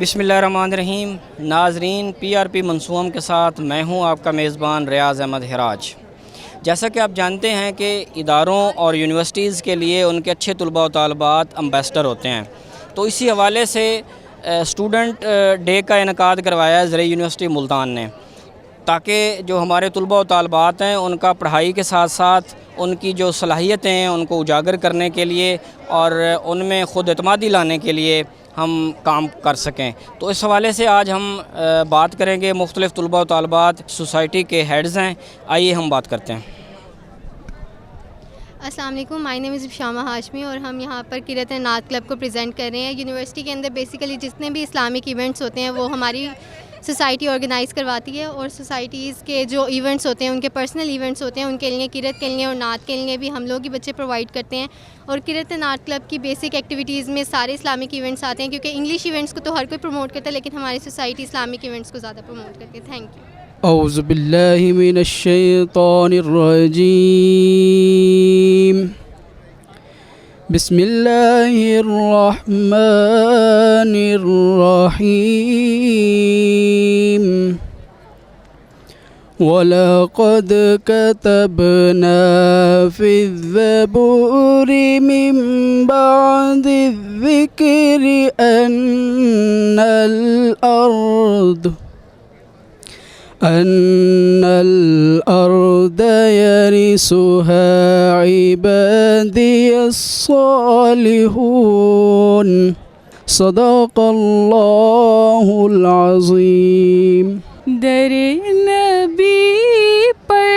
बिस्मिल्लाहिर्रहमानिर्रहीम। नाज़रीन, पीआरपी मंसूम के साथ मैं हूं आपका मेज़बान रियाज़ अहमद हिराज। जैसा कि आप जानते हैं कि इदारों और यूनिवर्सिटीज़ के लिए उनके अच्छे तलबा व तालबात अम्बेसडर होते हैं, तो इसी हवाले से स्टूडेंट डे का इनकाद करवाया है ज़रिए यूनिवर्सिटी मुल्तान ने, ताकि जो हमारे तलबा व तालबात हैं उनका पढ़ाई के साथ साथ उनकी जो सलाहियतें हैं उनको उजागर करने के लिए और उनमें ख़ुद एतमादी लाने के लिए हम काम कर सकें। तो इस हवाले से आज हम बात करेंगे। मुख्तलिफ़ तलबा व तालबात सोसाइटी के हेड्स हैं, आइए हम बात करते हैं। अस्सलाम वालेकुम, माय नेम इज़ शामा हाशमी और हम यहाँ पर किरत नात क्लब को प्रेजेंट कर रहे हैं। यूनिवर्सिटी के अंदर बेसिकली जितने भी इस्लामिक इवेंट्स होते हैं वो हमारी सोसाइटी ऑर्गेनाइज़ करवाती है, और सोसाइटीज़ के जो इवेंट्स होते हैं, उनके पर्सनल इवेंट्स होते हैं, उनके लिए किरत के लिए और नात के लिए भी हम लोग ही बच्चे प्रोवाइड करते हैं। और किरत नात क्लब की बेसिक एक्टिविटीज़ में सारे इस्लामिक इवेंट्स आते हैं, क्योंकि इंग्लिश इवेंट्स को तो हर कोई प्रमोट करता है, लेकिन हमारी सोसाइटी इस्लामिक इवेंट्स को ज़्यादा प्रमोट करती है। Thank you. औज़ु बिल्लाहि मिनश शैतानिर रजीम। बिस्मिल्लाहिर रहमानिर रहीम। वलक़द कतबना फ़िज़्ज़बूरि मिन बअदिज़्ज़िक्रि अन्नल अर्द यरिसुहा इबादियस सालिहून। सदक़ल्लाहुल अज़ीम। दरे नबी पर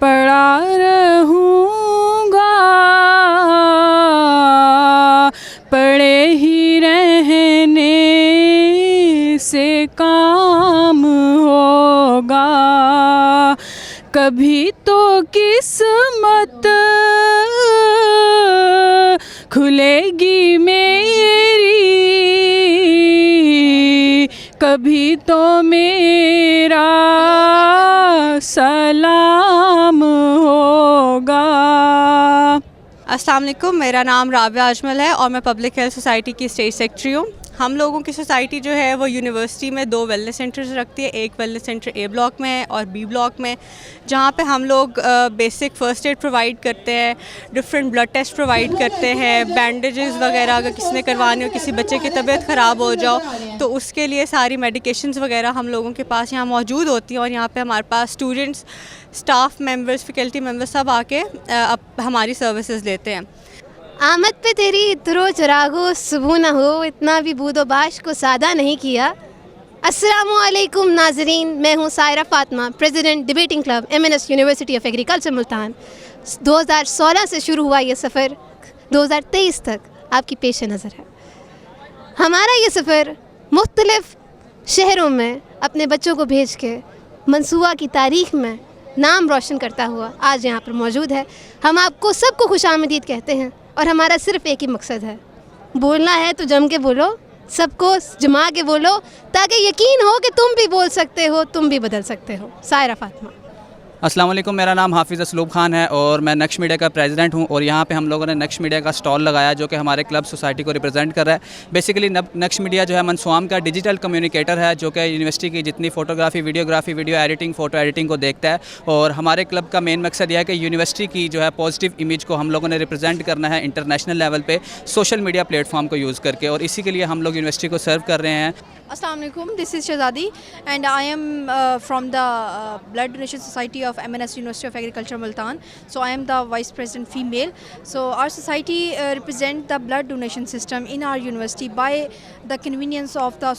पड़ा रहूँगा, पड़े ही रहने से काम होगा। कभी तो किस्मत खुलेगी मेरी, कभी तो मेरा सलाम होगा। अस्सलाम वालेकुम, मेरा नाम राबिया अजमल है और मैं पब्लिक हेल्थ सोसाइटी की स्टेट सेक्रेटरी हूँ। हम लोगों की सोसाइटी जो है वो यूनिवर्सिटी में 2 वेलनेस सेंटर्स रखती है। एक वेलनेस सेंटर ए ब्लॉक में है और बी ब्लॉक में, जहाँ पे हम लोग बेसिक फ़र्स्ट एड प्रोवाइड करते हैं, डिफरेंट ब्लड टेस्ट प्रोवाइड करते हैं, बैंडेजेस वगैरह अगर किसी ने करवाने हो, किसी बच्चे की तबीयत ख़राब हो जाओ तो उसके लिए सारी मेडिकेशंस वगैरह हम लोगों के पास यहाँ मौजूद होती हैं। और यहाँ पे हमारे पास students, staff members, faculty members सब आके अब हमारी सर्विसेज लेते हैं। आमद पे तेरी इतरो चरागो सुबह न हो, इतना भी बूदो बाश को सादा नहीं किया। अस्सलामु अलैकुम नाजरीन, मैं हूँ Saira Fatima, president debating club MNS university of agriculture Multan. 2016 से शुरू हुआ ये सफ़र 2023 तक आपकी पेश नज़र है। हमारा ये सफ़र मुख्तलिफ़ शहरों में अपने बच्चों को भेज के मंसूबा की तारीख़ में नाम रोशन करता हुआ आज यहाँ पर मौजूद है। हम आपको सबको खुशामदीद कहते हैं और हमारा सिर्फ़ एक ही मकसद है, बोलना है तो जम के बोलो, सबको जमा के बोलो, ताकि यकीन हो कि तुम भी बोल सकते हो, तुम भी बदल सकते हो। सायरा फातिमा। अस्सलाम वालेकुम, मेरा नाम हाफिज़ असलूब खान है और मैं नक्श मीडिया का प्रेसिडेंट हूं। और यहाँ पे हम लोगों ने नक्श मीडिया का स्टॉल लगाया जो कि हमारे क्लब सोसाइटी को रिप्रेजेंट कर रहा है। बेसिकली नक्श मीडिया जो है मंसूआम का डिजिटल कम्युनिकेटर है, जो कि यूनिवर्सिटी की जितनी photography, videography, video editing, photo editing को देखता है। और हमारे क्लब का मेन मकसद यह है कि यूनिवर्सिटी की जो है पॉजिटिव इमेज को हम लोगों ने रिप्रेजेंट करना है इंटरनेशनल लेवल पर सोशल मीडिया प्लेटफॉर्म को यूज़ करके, और इसी के लिए हम लोग यूनिवर्सिटी को सर्व कर रहे हैं। Assalamu alaikum, this is Shahzadi and I am from the Blood Donation Society of MNS University of Agriculture Multan. So I am the Vice President female. So our society represents the blood donation system in our university by the convenience of the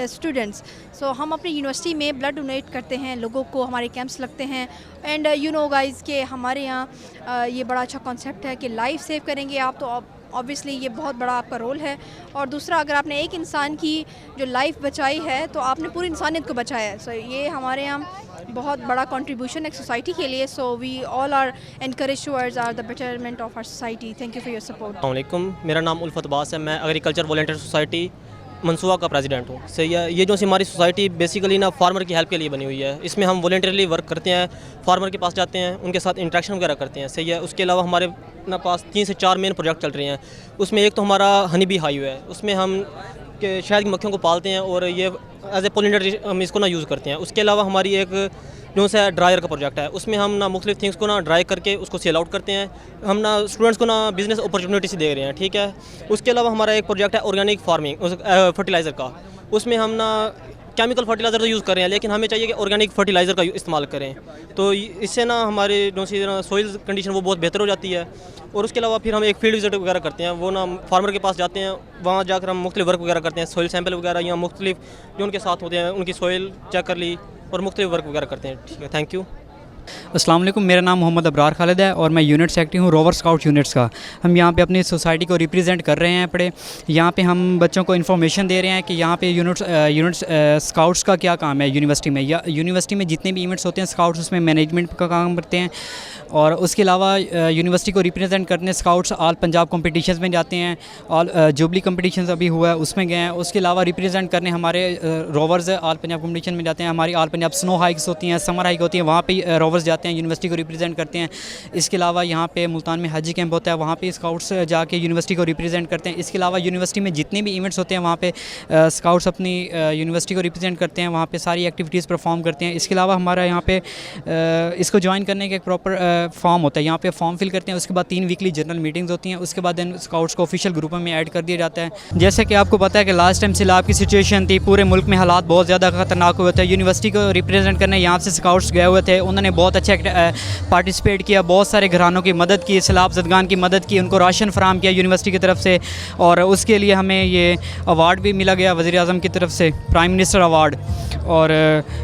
students. So हम अपनी university में blood donate करते हैं लोगों को, हमारे camps लगते हैं एंड यू नो गाइज़ के हमारे यहाँ ये बड़ा अच्छा कॉन्सेप्ट है कि लाइफ सेव करेंगे आप तो ऑब्वियसली ये बहुत बड़ा आपका रोल है। और दूसरा, अगर आपने एक इंसान की जो लाइफ बचाई है तो आपने पूरी इंसानियत को बचाया है। सो ये हमारे यहाँ बहुत बड़ा कंट्रीब्यूशन है सोसाइटी के लिए। So we all are encourage towards are the betterment of our society. Thank you for your support. अस्सलाम वालेकुम, मेरा नाम उल्फत अब्बास है, मैं एग्रीकल्चर वॉलंटियर सोसाइटी मंसूआ का प्रेसिडेंट हूँ। सही है। ये जो सी हमारी सोसाइटी बेसिकली ना फार्मर की हेल्प के लिए बनी हुई है। इसमें हम वॉलंटियरली वर्क करते हैं, फार्मर के पास जाते हैं, उनके साथ इंटरेक्शन वगैरह करते हैं। सही है। उसके अलावा हमारे ना पास 3 से 4 मेन प्रोजेक्ट चल रहे हैं। उसमें एक तो हमारा हनी बी हाईवे है, उसमें हम के शहद की मक्खियों को पालते हैं और ये एज ए पोलिनेटर हम इसको ना यूज़ करते हैं। उसके अलावा हमारी एक जो सा ड्रायर का प्रोजेक्ट है, उसमें हम ना मुख्तलिफ थिंग्स को ना ड्राई करके उसको सेल आउट करते हैं। हम ना स्टूडेंट्स को ना बिज़नेस अपॉर्चुनिटीज दे रहे हैं। ठीक है। उसके अलावा हमारा एक प्रोजेक्ट है ऑर्गेनिक फार्मिंग फर्टिलाइज़र का। उसमें हम ना केमिकल फर्टिलाइज़र तो यूज़ कर रहे हैं, लेकिन हमें चाहिए कि ऑर्गेनिक फर्टिलाइज़र का इस्तेमाल करें। तो इससे ना हमारे जो सी सोइल कंडीशन वो बहुत बेहतर हो जाती है। और उसके अलावा फिर हम एक फील्ड विजिट वगैरह करते हैं, वो ना फार्मर के पास जाते हैं, वहाँ जाकर हम मुख्तलिफ वर्क वगैरह करते हैं, सोइल सैंपल वगैरह या मुख्तलिफ जो उनके साथ होते हैं उनकी सोइल चेक कर ली और मुख्तलिफ वर्क वगैरह करते हैं। ठीक है। Thank you. अस्सलाम वालेकुम, मेरा नाम मोहम्मद अबरार खालिद है और मैं यूनिट सेक्रेटरी हूँ रोवर स्काउट यूनिट्स का। हम यहाँ पे अपनी सोसाइटी को रिप्रेजेंट कर रहे हैं। पड़े यहाँ पे हम बच्चों को इन्फॉर्मेशन दे रहे हैं कि यहाँ पे यूनिट्स स्काउट्स का क्या काम है यूनिवर्सिटी में, या यूनिवर्सिटी में जितने भी इवेंट्स होते हैं स्काउट्स उसमें मैनेजमेंट का काम करते हैं। और उसके अलावा यूनिवर्सिटी को रिप्रेजेंट करने स्काउट्स ऑल पंजाब कॉम्पिटिशन्स में जाते हैं। ऑल जुबली कॉम्पिटिशन्स अभी हुआ है उसमें गए हैं। उसके अलावा रिप्रेजेंट करने हमारे रोवर्स ऑल पंजाब कॉम्पिटिशन में जाते हैं। हमारी ऑल पंजाब स्नो हाइक्स होती हैं, समर हाइक होती हैं, वहाँ पे रोवर्स जाते हैं, यूनिवर्सिटी को रिप्रेजेंट करते हैं। इसके अलावा यहाँ पे मुल्तान में हज कैंप होता है, वहाँ पे स्काउट्स जाके यूनिवर्सिटी को रिप्रेजेंट करते हैं। इसके अलावा यूनिवर्सिटी में जितने भी इवेंट्स होते हैं वहाँ पे स्काउट्स अपनी यूनिवर्सिटी को रिप्रेजेंट करते हैं, वहाँ पे सारी एक्टिविटीज़ परफॉर्म करते हैं। इसके अलावा हमारा यहाँ पे इसको ज्वाइन करने का एक प्रॉपर फॉर्म होता है, यहाँ पे फॉर्म फिल करते हैं। उसके बाद 3 वीकली जनरल मीटिंग्स होती हैं। उसके बाद स्काउट्स को ऑफिशियल ग्रुपों में ऐड कर दिया जाता है। जैसे कि आपको पता है कि लास्ट टाइम सैलाब की सिचुएशन थी, पूरे मुल्क में हालात बहुत ज़्यादा ख़तरनाक हुए थे। यूनिवर्सिटी को रिप्रेजेंट करने यहाँ से स्काउट्स गए हुए थे, उन्होंने बहुत अच्छा पार्टिसिपेट किया, बहुत सारे घरानों की मदद की, सैलाब ज़दगान की मदद की, उनको राशन फराम किया यूनिवर्सिटी की तरफ से। और उसके लिए हमें ये अवार्ड भी मिला गया वज़ीर आज़म की तरफ से, प्राइम मिनिस्टर अवार्ड। और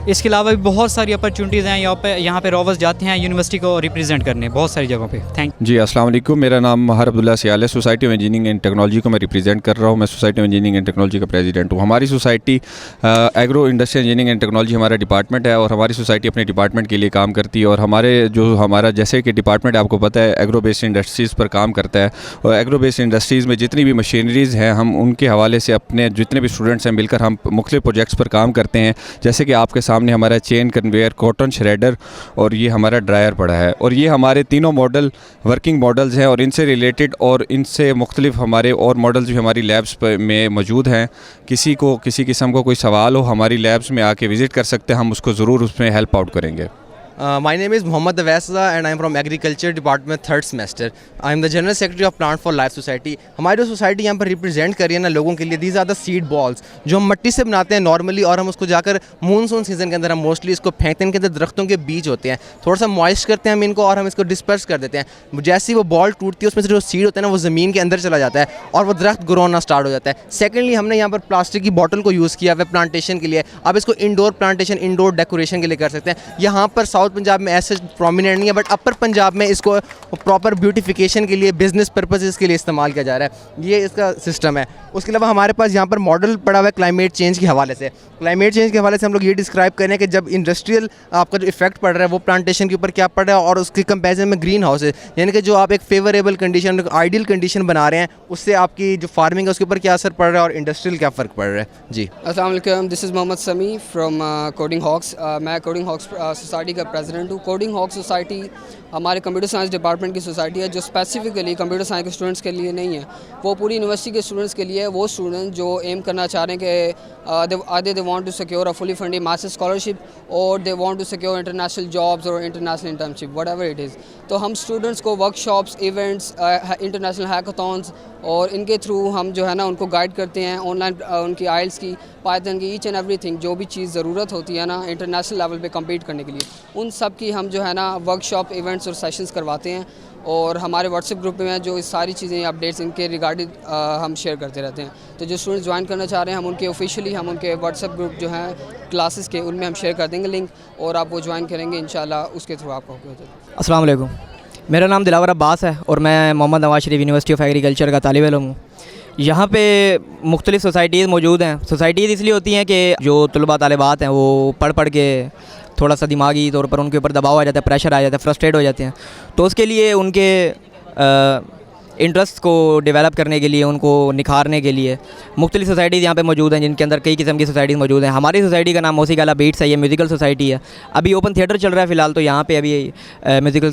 इसके अलावा भी बहुत सारी अपॉर्चुनिटीज़ हैं। यहाँ पे रोवर्स जाते हैं यूनिवर्सिटी को रिप्रेजेंट करने बहुत सारी जगहों पे। थैंक जी। अस्सलाम वालेकुम, मेरा नाम महर अब्दुल्ला सियाल है। Society of engineering and technology को मैं रिप्रेजेंट कर रहा हूँ। मैं society of engineering and technology का प्रेसिडेंट हूँ। हमारी society agro industrial engineering and technology हमारा डिपार्टमेंट है और हमारी सोसाइटी अपने डिपार्टमेंट के लिए काम करती है। और हमारा जैसे कि डिपार्टमेंट आपको पता है एग्रो बेस्ड इंडस्ट्रीज़ पर काम करता है। और एग्रो बेस्ड इंडस्ट्रीज़ में जितनी भी मशीनरीज़ हैं हम उनके हवाले से अपने जितने भी स्टूडेंट्स हैं मिलकर हम मुख्तलिफ प्रोजेक्ट्स पर काम करते हैं। जैसे कि आपके सामने हमारा चेन कन्वेयर, कॉटन श्रेडर और ये हमारा ड्रायर पड़ा है। और ये हमारे तीनों मॉडल वर्किंग मॉडल्स हैं और इनसे रिलेटेड और इनसे मुख्तलिफ हमारे और मॉडल्स भी हमारी लैब्स में मौजूद हैं। किसी को किसी किस्म का कोई सवाल हो हमारी लैब्स में आके विज़िट कर सकते हैं, हम उसको ज़रूर उसमें हेल्प आउट करेंगे। My name is Mohammad Awaiza and I am from Agriculture Department 3rd semester. I am the General Secretary of Plant for Life Society. हमारी जो सोसाइटी यहाँ पर रिप्रेजेंट कर रही है ना लोगों के लिए, these are the seed balls जो हम मिट्टी से बनाते हैं नॉर्मली और हम उसको जाकर मानसून सीज़न के अंदर हम मोस्टली इसको फेंकते हैं। इनके अंदर दरख्तों के बीज होते हैं, थोड़ा सा मॉइस्ट करते हैं हम इनको और हम इसको डिस्पर्स कर देते हैं। जैसे ही वो बॉल टूटती है उसमें से जो सीड होता है ना वो ज़मीन के अंदर चला जाता है और वो दरख्त ग्रो होना स्टार्ट हो जाता है। सेकेंडली हमने यहाँ पर प्लास्टिक की बॉटल को यूज़ किया हुआ प्लांटेशन के लिए। आप इसको इंडोर प्लांटेशन, इंडोर डेकोरेशन के लिए कर सकते हैं। यहाँ पर साउथ पंजाब में ऐसे प्रोमिनेंट नहीं है, बट अपर पंजाब में इसको प्रॉपर ब्यूटिफिकेशन के लिए, बिजनेस पर्पसेस के लिए इस्तेमाल किया जा रहा है। ये इसका सिस्टम है। उसके अलावा हमारे पास यहाँ पर मॉडल पड़ा हुआ है क्लाइमेट चेंज के हवाले से। क्लाइमेट चेंज के हवाले से हम लोग ये डिस्क्राइब करें कि जब इंडस्ट्रियल आपका जो इफेक्ट पड़ रहा है वो प्लांटेशन के ऊपर क्या पड़ रहा है और उसके कंपेरिजन में ग्रीन हाउस है, यानी कि जो आप एक फेवरेबल कंडीशन, आइडियल कंडीशन बना रहे हैं उससे आपकी जो फार्मिंग है उसके ऊपर क्या असर पड़ रहा है और इंडस्ट्रियल क्या फ़र्क पड़ रहा है। जी अस्सलाम वालेकुम, दिस इज़ मोहम्मद समी फ्रॉम कोडिंग हॉक्स। मैं कोडिंग हॉक्स सोसाइटी का प्रेसिडेंट हूँ। कोडिंग हॉक्स सोसाइटी हमारे कंप्यूटर साइंस डिपार्टमेंट की सोसाइटी है जो स्पेसिफिकली कंप्यूटर साइंस के स्टूडेंट्स के लिए नहीं है, वो पूरी यूनिवर्सिटी के स्टूडेंट्स के लिए है। वो स्टूडेंट जो एम करना चाह रहे हैं कि आधे they want to secure a fully funded master scholarship और they want to secure international jobs और international internship, whatever it is. तो हम स्टूडेंट्स को वर्कशॉप्स, इवेंट्स, इंटरनेशनल हैकाथॉन्स और इनके थ्रू हम जो है ना उनको गाइड करते हैं ऑनलाइन, उनकी आइल्स की, पाइथन की, ईच एंड एवरीथिंग जो भी चीज़ ज़रूरत होती है ना इंटरनेशनल लेवल पे कम्पीट करने के लिए, उन सब की हम जो है ना वर्कशॉप, इवेंट्स और सेशंस करवाते हैं। और हमारे व्हाट्सएप ग्रुप में जो इस सारी चीज़ें अपडेट्स इनके रिगार्डिंग हम शेयर करते रहते हैं। तो जो स्टूडेंट्स ज्वाइन करना चाह रहे हैं हम उनके ऑफिशियली हम उनके व्हाट्सएप ग्रुप जो हैं क्लासेस के उनमें हम शेयर कर देंगे लिंक और आप वो ज्वाइन करेंगे इंशाल्लाह, उसके थ्रू आपको हो जाएगा। अस्सलाम वालेकुम, मेरा नाम दिलावर अब्बास है और मैं Mohammad Nawaz Sharif university of agriculture का तालिब इल्म हूँ। यहाँ पे मुख्तलिफ़ सोसाइटीज़ मौजूद हैं। सोसाइटीज़ इसलिए होती हैं कि जो तलबा तालिबात हैं वो पढ़ के थोड़ा सा दिमागी तौर पर उनके ऊपर दबाव आ जाता है, प्रेशर आ जाता है, फ्रस्ट्रेट हो जाते हैं। तो उसके लिए उनके इंटरेस्ट को डेवलप करने के लिए, उनको निखारने के लिए मुख्तलिफ सोसाइटीज़ यहाँ पे मौजूद हैं, जिनके अंदर कई किस्म की सोसाइटीज़ मौजूद हैं। हमारी सोसाइटी का नाम मौसीकाला बीट्स है, ये म्यूज़िकल सोसाइटी है। अभी ओपन थिएटर चल रहा है फ़िलहाल, तो यहाँ पे अभी म्यूज़िकल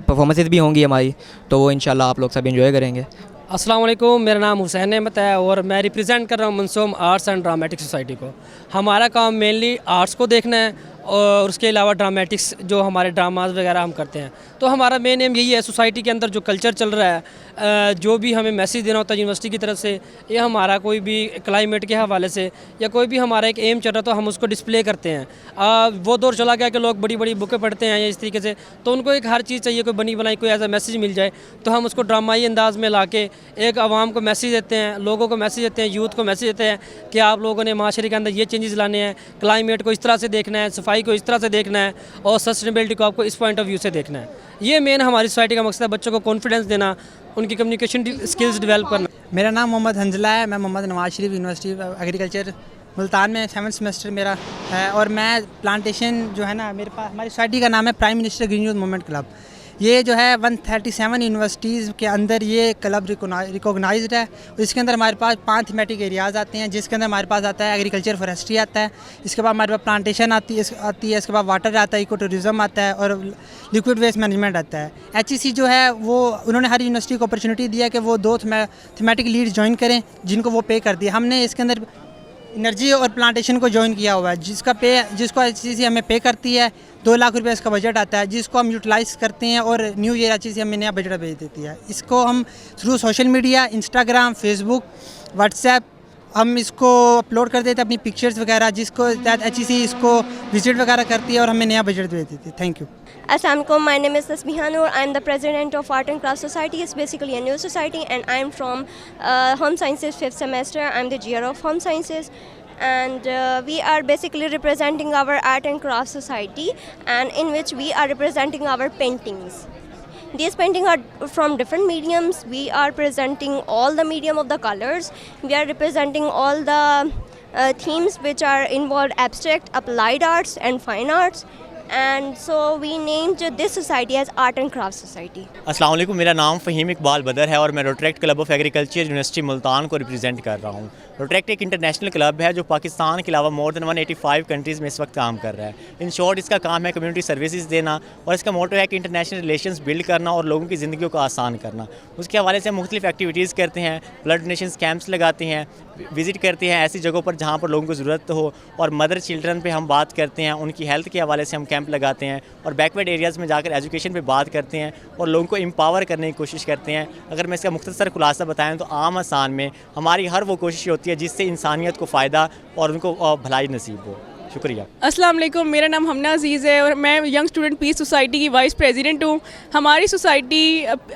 परफॉर्मेंसेस भी होंगी हमारी, तो वो इंशाल्लाह आप लोग सब एंजॉय करेंगे। अस्सलाम वालेकुम, मेरा नाम हुसैन अहमद है और मैं रिप्रेजेंट कर रहा हूँ मनसूम आर्ट्स एंड ड्रामेटिक सोसाइटी को। हमारा काम मेनली आर्ट्स को देखना है और उसके अलावा ड्रामेटिक्स जो हमारे ड्रामाज वगैरह हम करते हैं। तो हमारा मेन एम यही है, सोसाइटी के अंदर जो कल्चर चल रहा है, जो भी हमें मैसेज देना होता है यूनिवर्सिटी की तरफ से, या हमारा कोई भी क्लाइमेट के हवाले से या कोई भी हमारा एक एम चल रहा है, तो हम उसको डिस्प्ले करते हैं। वो दौर चला गया कि लोग बड़ी बड़ी बुकें पढ़ते हैं या इस तरीके से, तो उनको एक हर चीज़ चाहिए, कोई बनी बनाई कोई ऐसा मैसेज मिल जाए, तो हम उसको ड्रामाई अंदाज में ला के एक आवाम को मैसेज देते हैं, लोगों को मैसेज देते हैं, यूथ को मैसेज देते हैं कि आप लोगों ने माशरे के अंदर ये चेंजेस लाने हैं, क्लाइमेट को इस तरह से देखना है, सफाई को इस तरह से देखना है और सस्टेनेबिलिटी को आपको इस पॉइंट ऑफ व्यू से देखना है। ये मेन हमारी सोसाइटी का मकसद है, बच्चों को कॉन्फिडेंस देना, उनकी कम्युनिकेशन स्किल्स डेवलप करना। मेरा नाम मोहम्मद हंजला है, मैं Mohammad Nawaz Sharif university of agriculture Multan में 7th सेमेस्टर मेरा है और मैं प्लांटेशन जो है ना, मेरे पास हमारी सोसाइटी का नाम है prime minister green youth movement club. ये जो है 137 यूनिवर्सिटीज़ के अंदर ये क्लब रिकॉग्नाइज्ड है। इसके अंदर हमारे पास 5 थीमेटिक एरियाज़ आते हैं, जिसके अंदर हमारे पास आता है एग्रीकल्चर फॉरेस्ट्री आता है, इसके बाद हमारे पास प्लांटेशन आती है, इसके बाद वाटर आता है, इको टूरिज़म आता है और लिक्विड वेस्ट मैनेजमेंट आता है। HEC जो है वो उन्होंने हर यूनिवर्सिटी को अपॉर्चुनिटी दिया कि वो 2 थीमेटिक लीड ज्वाइन करें, जिनको वो पे कर दिया। हमने इसके अंदर एनर्जी और प्लांटेशन को ज्वाइन किया हुआ है, जिसको HEC हमें पे करती है। 2 लाख रुपये इसका बजट आता है, जिसको हम यूटिलाइज़ करते हैं और न्यू ईयर HEC हमें नया बजट भेज देती है। इसको हम through social media, Instagram, Facebook, WhatsApp हम इसको अपलोड कर देते हैं अपनी पिक्चर्स वगैरह, जिसको HEC इसको विजिट वगैरह करती है और हमें नया बजट भेज देती है। Thank you. Assalamu alaikum, my name is Tasbiha Noor. I am the president of Art and Craft Society. It's basically a new society and I am from Home Sciences 5th semester. I am the GR of Home Sciences and we are basically representing our Art and Craft Society, and in which we are representing our paintings. These paintings are from different mediums. We are presenting all the medium of the colors. We are representing all the themes which are involved abstract, applied arts and fine arts. And so we named this society as Art and Craft Society. अस्सलाम वालेकुम, मेरा नाम फ़हीम इकबाल बदर है और मैं Rotaract club of agriculture university Multan को represent कर रहा हूँ। रोटरेक्ट एक इंटरनेशनल क्लब है जो पाकिस्तान के अलावा मोर देन 185 कंट्रीज़ में इस वक्त काम कर रहा है। इन शॉर्ट इसका काम है कम्युनिटी सर्विसेज देना और इसका मोटो है कि इंटरनेशनल रिलेशंस बिल्ड करना और लोगों की ज़िंदगी को आसान करना। उसके हवाले से हम मुख्तलिफ एक्टिविटीज़ करते हैं, ब्लड डोनेशन कैंप्स लगाते हैं, विज़िट करते हैं ऐसी जगहों पर जहाँ पर लोगों को ज़रूरत हो, और मदर चिल्ड्रन पे हम बात करते हैं, उनकी हेल्थ के हवाले से हम कैंप लगाते हैं और बैकवर्ड एरियाज़ में जाकर एजुकेशन पे बात करते हैं और लोगों को एम्पावर करने की कोशिश करते हैं। अगर मैं इसका मुख्तसर खुलासा बताएं तो आम आसान में हमारी हर वो कोशिश होती है जिससे इंसानियत को फ़ायदा और उनको भलाई नसीब हो। शुक्रिया। अस्सलाम वालेकुम, मेरा नाम हमना अजीज़ है और मैं यंग स्टूडेंट पीस सोसाइटी की वाइस प्रेसिडेंट हूँ। हमारी सोसाइटी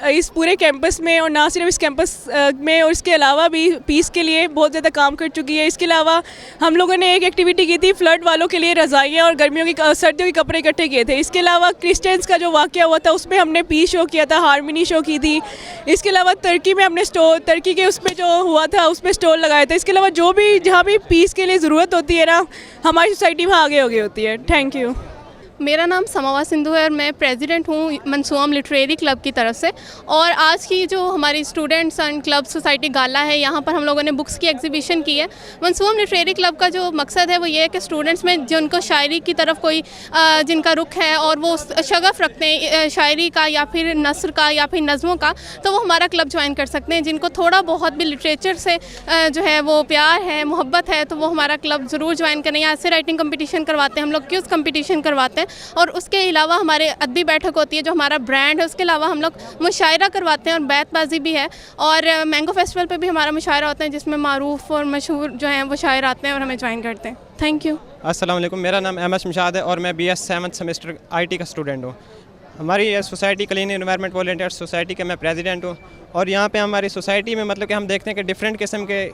इस पूरे कैंपस में और ना सिर्फ इस कैंपस में और इसके अलावा भी पीस के लिए बहुत ज़्यादा काम कर चुकी है। इसके अलावा हम लोगों ने एक एक्टिविटी की थी, फ्लड वालों के लिए रज़ाइयाँ और गर्मियों की सर्दियों के कपड़े इकट्ठे किए थे। इसके अलावा क्रिश्चियंस का जो वाक़या हुआ था उसमें हमने पीस शो किया था, हारमनी शो की थी। इसके अलावा तुर्की में हमने तुर्की के उसमें जो हुआ था उसमें स्टॉल लगाया था। इसके अलावा जो भी जहाँ भी पीस के लिए ज़रूरत होती है ना, हमारी सोसाइटी में आगे हो गई होती है। Thank you. मेरा नाम समावा सिंधु है और मैं प्रेसिडेंट हूँ मनसूम लिटरेरी क्लब की तरफ से। और आज की जो हमारी स्टूडेंट्स एंड क्लब सोसाइटी गाला है, यहाँ पर हम लोगों ने बुक्स की एग्जीबिशन की है। मनसूम लिटरेरी क्लब का जो मकसद है वो ये है कि स्टूडेंट्स में जिनको शायरी की तरफ कोई जिनका रुख है और वो शगफ़ रखते हैं शायरी का या फिर नस्र का या फिर नज़मों का, तो वो हमारा क्लब ज्वाइन कर सकते हैं। जिनको थोड़ा बहुत भी लिटरेचर से जो है वो प्यार है, मोहब्बत है, तो वो हमारा क्लब ज़रूर ज्वाइन करें। यहाँ से राइटिंग कंपटीशन करवाते हैं हम लोग, क्यूज़ कंपटीशन करवाते हैं और उसके अलावा हमारे अदबी बैठक होती है जो हमारा ब्रांड है। उसके अलावा हम लोग मुशायरा करवाते हैं और बैतबाजी भी है और मैंगो फेस्टिवल पे भी हमारा मुशायरा होता है जिसमें मारूफ और मशहूर जो हैं वो शायर आते हैं और हमें ज्वाइन करते हैं। Thank you. अस्सलाम वालेकुम, मेरा नाम अहमद शमशाद है और मैं BS 7th सेमेस्टर IT का स्टूडेंट हूँ। हमारी ये society clean environment volunteers society के मैं प्रेसिडेंट हूँ और यहाँ पे हमारी सोसाइटी में मतलब कि हम देखते हैं कि डिफरेंट किस्म के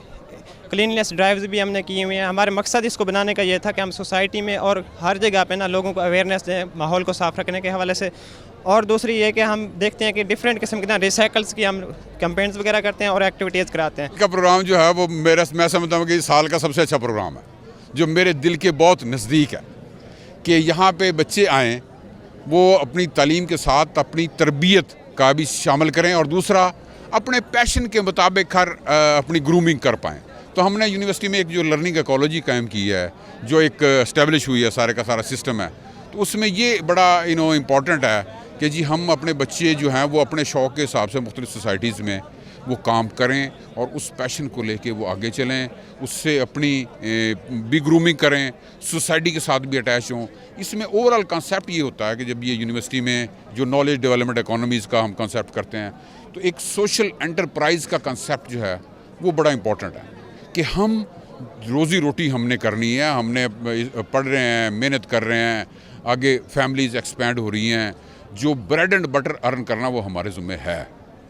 क्लीननेस ड्राइव्स भी हमने किए हुए हैं। हमारे मकसद इसको बनाने का ये था कि हम सोसाइटी में और हर जगह पे ना लोगों को अवेयरनेस दें माहौल को साफ़ रखने के हवाले से। और दूसरी ये कि हम देखते हैं कि डिफरेंट किस्म के ना रिसाइकल्स की हम कैंपेन्स वगैरह करते हैं और एक्टिविटीज़ कराते हैं। का प्रोग्राम जो है वो मैं समझता हूँ कि साल का सबसे अच्छा प्रोग्राम है, जो मेरे दिल के बहुत नज़दीक है कि यहाँ पे बच्चे आएँ, वो अपनी तालीम के साथ अपनी तरबियत का भी शामिल करें और दूसरा अपने पैशन के मुताबिक हर अपनी ग्रूमिंग कर पाएँ। तो हमने यूनिवर्सिटी में एक जो लर्निंग इकोलॉजी कायम की है, जो एक इस्टेब्लिश हुई है, सारे का सारा सिस्टम है, तो उसमें ये बड़ा इम्पॉर्टेंट है कि जी हम अपने बच्चे जो हैं वो अपने शौक़ के हिसाब से मुख्तलिफ़ सोसाइटीज़ में वो काम करें और उस पैशन को लेके वो आगे चलें, उससे अपनी भी ग्रूमिंग करें, सोसाइटी के साथ भी अटैच हों। इसमें ओवरऑल कंसेप्ट ये होता है कि जब ये यूनिवर्सिटी में जो नॉलेज डेवलपमेंट इकोनॉमीज़ का हम कंसेप्ट करते हैं, तो एक सोशल एंटरप्राइज़ का कंसेप्ट जो है वो बड़ा इम्पॉर्टेंट है कि हम रोज़ी रोटी हमने करनी है, हमने पढ़ रहे हैं, मेहनत कर रहे हैं, आगे फैमिलीज़ एक्सपैंड हो रही हैं, जो ब्रेड एंड बटर अर्न करना वो हमारे ज़िम्मे है।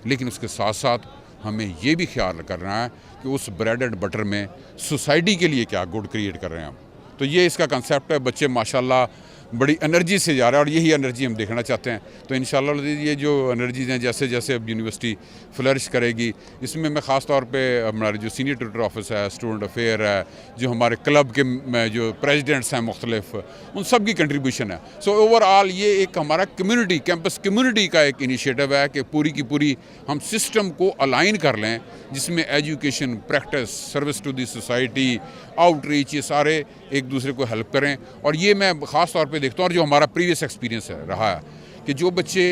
लेकिन उसके साथ साथ हमें ये भी ख्याल करना है कि उस ब्रेड एंड बटर में सोसाइटी के लिए क्या गुड क्रिएट कर रहे हैं हम। तो ये इसका कंसेप्ट है। बच्चे माशाल्लाह बड़ी एनर्जी से जा रहे हैं और यही एनर्जी हम देखना चाहते हैं। तो इंशाल्लाह ये जो एनर्जीज़ हैं, जैसे जैसे अब यूनिवर्सिटी फ्लरिश करेगी, इसमें मैं ख़ास तौर पे हमारे जो सीनियर ट्यूटर ऑफिस है, स्टूडेंट अफेयर है, जो हमारे क्लब के जो प्रेसिडेंट्स हैं मुख्तलिफ, उन सब की कंट्रीब्यूशन है। सो ओवरऑल ये एक हमारा कम्युनिटी, कैंपस कम्युनिटी का एक इनिशिएटिव है कि पूरी की पूरी हम सिस्टम को अलाइन कर लें, जिसमें education, practice, service to the society, outreach, ये सारे एक दूसरे को हेल्प करें। और ये मैं ख़ास तौर पे देखता हूँ और जो हमारा प्रीवियस एक्सपीरियंस है रहा है कि जो बच्चे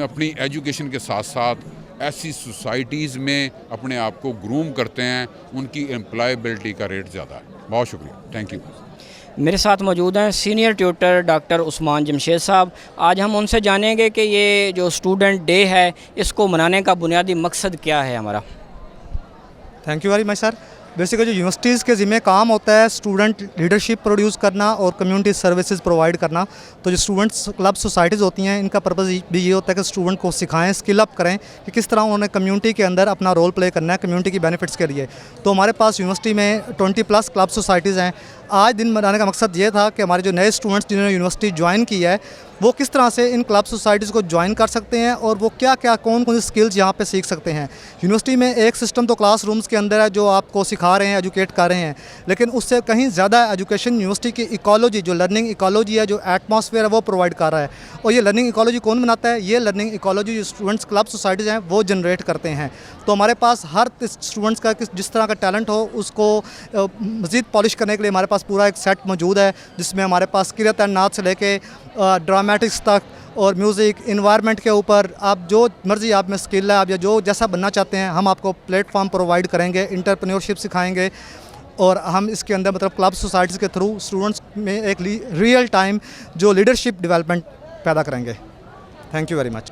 अपनी एजुकेशन के साथ साथ ऐसी सोसाइटीज़ में अपने आप को ग्रूम करते हैं, उनकी एम्प्लॉयबिलिटी का रेट ज़्यादा है। बहुत शुक्रिया, थैंक यू। मेरे साथ मौजूद हैं senior tutor doctor Usman Jamshed साहब। आज हम उनसे जानेंगे कि ये जो स्टूडेंट डे है, इसको मनाने का बुनियादी मकसद क्या है हमारा। Thank you very much sir. Basically जो यूनिवर्सिटीज़ के ज़िम्मे काम होता है स्टूडेंट लीडरशिप प्रोड्यूस करना और कम्युनिटी सर्विसेज प्रोवाइड करना। तो जो स्टूडेंट्स क्लब सोसाइटीज़ होती हैं, इनका पर्पज़ भी ये होता है कि स्टूडेंट को सिखाएं, स्किल अप करें कि किस तरह उन्होंने कम्युनिटी के अंदर अपना रोल प्ले करना है कम्युनिटी की बेनिफिट्स के लिए। तो हमारे पास यूनिवर्सिटी में 20+ क्लब सोसाइटीज़ हैं। आज दिन मनाने का मकसद ये था कि हमारे जो नए स्टूडेंट्स जिन्होंने यूनिवर्सिटी ज्वाइन की है, वो किस तरह से इन क्लब सोसाइटीज़ को ज्वाइन कर सकते हैं और वो क्या क्या कौन कौन सी स्किल्स यहाँ पे सीख सकते हैं। यूनिवर्सिटी में एक सिस्टम तो क्लासरूम्स के अंदर है जो आपको सिखा रहे हैं, एजुकेट कर रहे हैं, लेकिन उससे कहीं ज़्यादा एजुकेशन यूनिवर्सिटी की इकोलॉजी, जो लर्निंग इकोलॉजी है, जो एटमॉस्फेयर है, वो प्रोवाइड कर रहा है। और ये लर्निंग इकोलॉजी कौन बनाता है? ये लर्निंग इकोलॉजी जो स्टूडेंट्स क्लब सोसाइटीज़ हैं वो जनरेट करते हैं। तो हमारे पास हर स्टूडेंट्स का जिस तरह का टैलेंट हो उसको मज़ीद पॉलिश करने के लिए हमारे पास पूरा एक सेट मौजूद है, जिसमें हमारे पास किरत एंड नात से लेके ड्रामेटिक्स तक और म्यूज़िक, इन्वायरमेंट के ऊपर आप जो मर्ज़ी आप में स्किल है, आप या जो जैसा बनना चाहते हैं, हम आपको प्लेटफॉर्म प्रोवाइड करेंगे, इंटरप्रेन्योरशिप सिखाएंगे और हम इसके अंदर मतलब क्लब सोसाइटीज़ के थ्रू स्टूडेंट्स में एक रियल टाइम जो लीडरशिप डेवलपमेंट पैदा करेंगे। Thank you very much.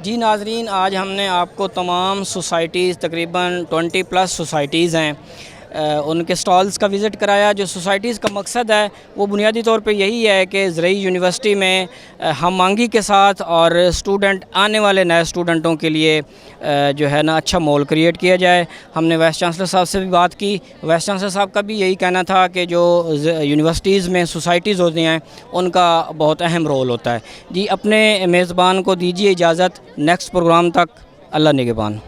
जी नाजरीन, आज हमने आपको तमाम सोसाइटीज़, तकरीबन 20+ सोसाइटीज़ हैं, उनके स्टॉल्स का विज़िट कराया। जो सोसाइटीज़ का मकसद है वो बुनियादी तौर पे यही है कि ज़रई यूनिवर्सिटी में हम मांगी के साथ और स्टूडेंट, आने वाले नए स्टूडेंटों के लिए जो है ना अच्छा माहौल क्रिएट किया जाए। हमने वाइस चांसलर साहब से भी बात की। वाइस चांसलर साहब का भी यही कहना था कि जो यूनिवर्सिटीज़ में सोसाइटीज़ होती हैं उनका बहुत अहम रोल होता है। जी, अपने मेज़बान को दीजिए इजाज़त। नेक्स्ट प्रोग्राम तक अल्लाह निगहबान।